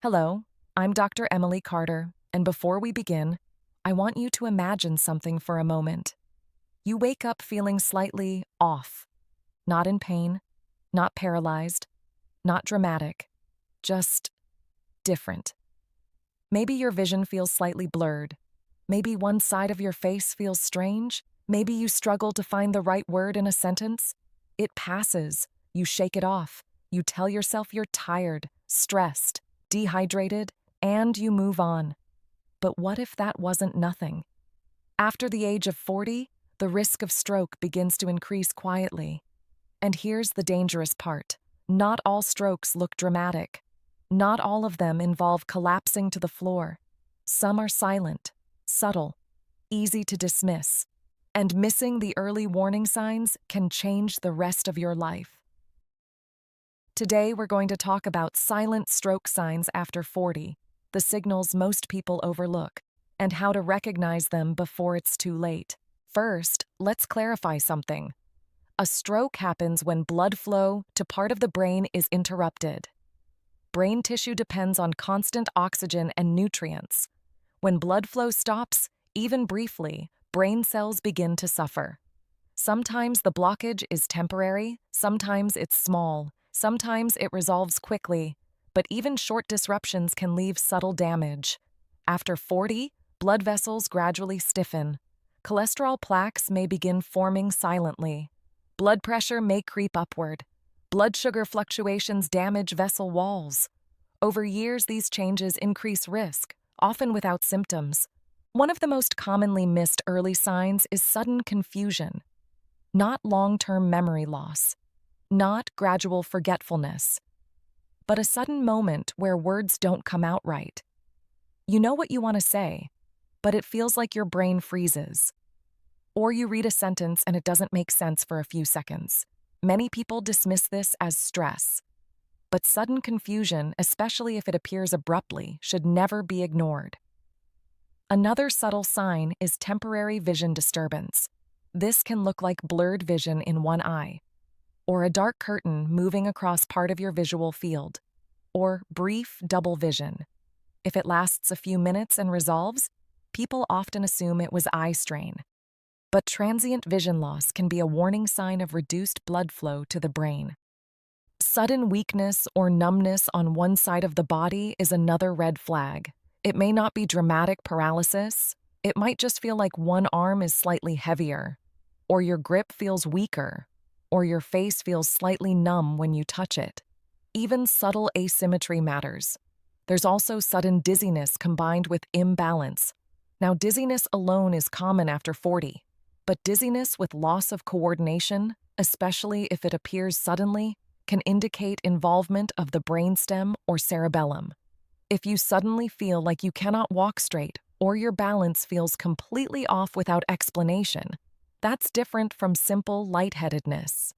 Hello, I'm Dr. Emily Carter, and before we begin, I want you to imagine something for a moment. You wake up feeling slightly off, not in pain, not paralyzed, not dramatic, just different. Maybe your vision feels slightly blurred. Maybe one side of your face feels strange. Maybe you struggle to find the right word in a sentence. It passes. You shake it off. You tell yourself you're tired, stressed, dehydrated, and you move on. But what if that wasn't nothing? After the age of 40, the risk of stroke begins to increase quietly. And here's the dangerous part. Not all strokes look dramatic. Not all of them involve collapsing to the floor. Some are silent, subtle, easy to dismiss. And missing the early warning signs can change the rest of your life. Today, we're going to talk about silent stroke signs after 40, the signals most people overlook, and how to recognize them before it's too late. First, let's clarify something. A stroke happens when blood flow to part of the brain is interrupted. Brain tissue depends on constant oxygen and nutrients. When blood flow stops, even briefly, brain cells begin to suffer. Sometimes the blockage is temporary, sometimes it's small, sometimes it resolves quickly, but even short disruptions can leave subtle damage. After 40, blood vessels gradually stiffen. Cholesterol plaques may begin forming silently. Blood pressure may creep upward. Blood sugar fluctuations damage vessel walls. Over years, these changes increase risk, often without symptoms. One of the most commonly missed early signs is sudden confusion, not long-term memory loss, not gradual forgetfulness, but a sudden moment where words don't come out right. You know what you want to say, but it feels like your brain freezes. Or you read a sentence and it doesn't make sense for a few seconds. Many people dismiss this as stress. But sudden confusion, especially if it appears abruptly, should never be ignored. Another subtle sign is temporary vision disturbance. This can look like blurred vision in one eye, or a dark curtain moving across part of your visual field, or brief double vision. If it lasts a few minutes and resolves, people often assume it was eye strain. But transient vision loss can be a warning sign of reduced blood flow to the brain. Sudden weakness or numbness on one side of the body is another red flag. It may not be dramatic paralysis. It might just feel like one arm is slightly heavier, or your grip feels weaker, or your face feels slightly numb when you touch it. Even subtle asymmetry matters. There's also sudden dizziness combined with imbalance. Now, dizziness alone is common after 40, but dizziness with loss of coordination, especially if it appears suddenly, can indicate involvement of the brainstem or cerebellum. If you suddenly feel like you cannot walk straight or your balance feels completely off without explanation, that's different from simple lightheadedness.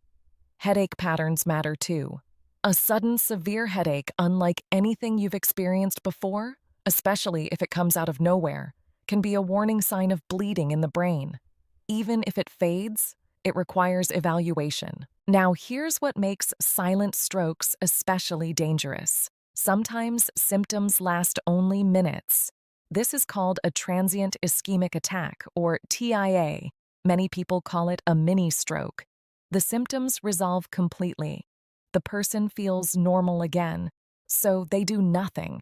Headache patterns matter too. A sudden severe headache, unlike anything you've experienced before, especially if it comes out of nowhere, can be a warning sign of bleeding in the brain. Even if it fades, it requires evaluation. Now, here's what makes silent strokes especially dangerous. Sometimes symptoms last only minutes. This is called a transient ischemic attack, or TIA. Many people call it a mini stroke. The symptoms resolve completely. The person feels normal again, so they do nothing.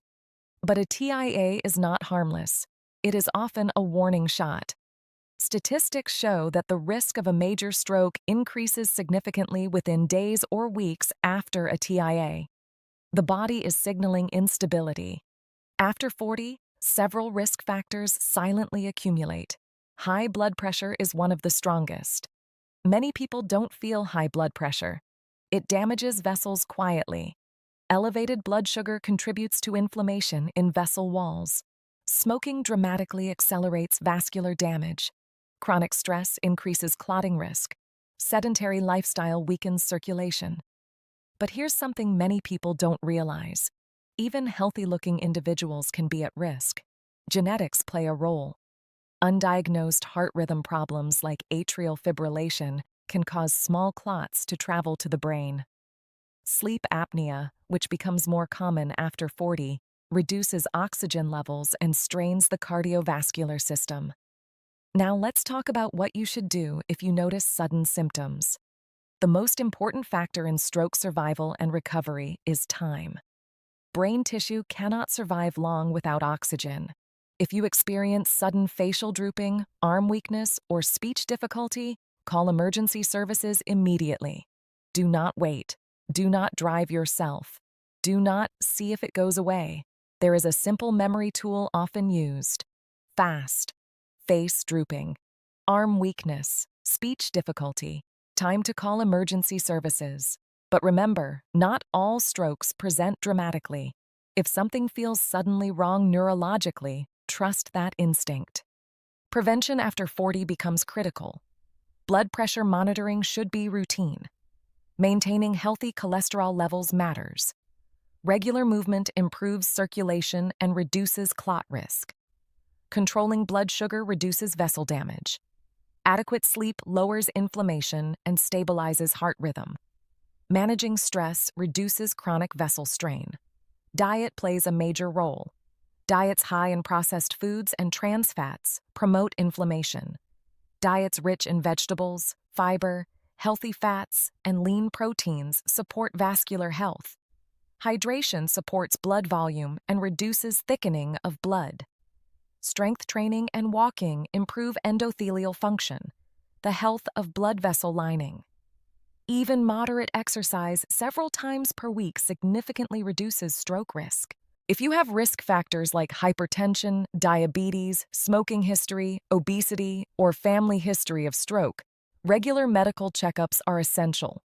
But a TIA is not harmless. It is often a warning shot. Statistics show that the risk of a major stroke increases significantly within days or weeks after a TIA. The body is signaling instability. After 40, several risk factors silently accumulate. High blood pressure is one of the strongest. Many people don't feel high blood pressure. It damages vessels quietly. Elevated blood sugar contributes to inflammation in vessel walls. Smoking dramatically accelerates vascular damage. Chronic stress increases clotting risk. Sedentary lifestyle weakens circulation. But here's something many people don't realize. Even healthy-looking individuals can be at risk. Genetics play a role. Undiagnosed heart rhythm problems like atrial fibrillation can cause small clots to travel to the brain. Sleep apnea, which becomes more common after 40, reduces oxygen levels, and strains the cardiovascular system. Now let's talk about what you should do if you notice sudden symptoms. The most important factor in stroke survival and recovery is time. Brain tissue cannot survive long without oxygen. If you experience sudden facial drooping, arm weakness, or speech difficulty, call emergency services immediately. Do not wait. Do not drive yourself. Do not see if it goes away. There is a simple memory tool often used. FAST. Face drooping. Arm weakness. Speech difficulty. Time to call emergency services. But remember, not all strokes present dramatically. If something feels suddenly wrong neurologically, trust that instinct. Prevention after 40 becomes critical. Blood pressure monitoring should be routine. Maintaining healthy cholesterol levels matters. Regular movement improves circulation and reduces clot risk. Controlling blood sugar reduces vessel damage. Adequate sleep lowers inflammation and stabilizes heart rhythm. Managing stress reduces chronic vessel strain. Diet plays a major role. Diets high in processed foods and trans fats promote inflammation. Diets rich in vegetables, fiber, healthy fats, and lean proteins support vascular health. Hydration supports blood volume and reduces thickening of blood. Strength training and walking improve endothelial function, the health of blood vessel lining. Even moderate exercise several times per week significantly reduces stroke risk. If you have risk factors like hypertension, diabetes, smoking history, obesity, or family history of stroke, regular medical checkups are essential.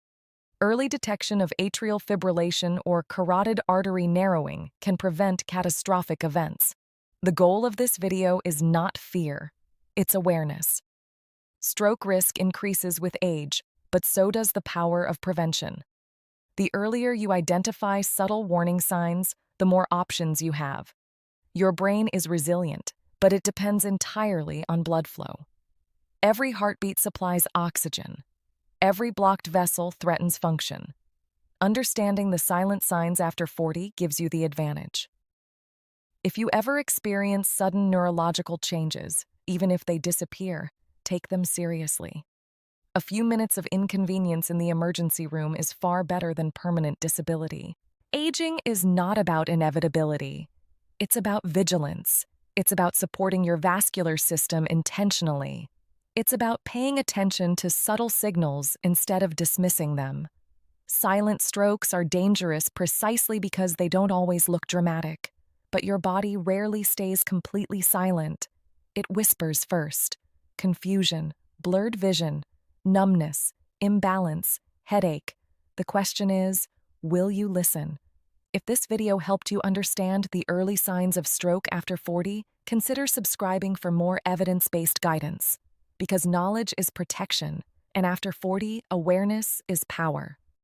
Early detection of atrial fibrillation or carotid artery narrowing can prevent catastrophic events. The goal of this video is not fear, it's awareness. Stroke risk increases with age, but so does the power of prevention. The earlier you identify subtle warning signs, the more options you have. Your brain is resilient, but it depends entirely on blood flow. Every heartbeat supplies oxygen. Every blocked vessel threatens function. Understanding the silent signs after 40 gives you the advantage. If you ever experience sudden neurological changes, even if they disappear, take them seriously. A few minutes of inconvenience in the emergency room is far better than permanent disability. Aging is not about inevitability. It's about vigilance. It's about supporting your vascular system intentionally. It's about paying attention to subtle signals instead of dismissing them. Silent strokes are dangerous precisely because they don't always look dramatic. But your body rarely stays completely silent. It whispers first. Confusion, blurred vision, numbness, imbalance, headache. The question is, will you listen? If this video helped you understand the early signs of stroke after 40, consider subscribing for more evidence-based guidance. Because knowledge is protection, and after 40, awareness is power.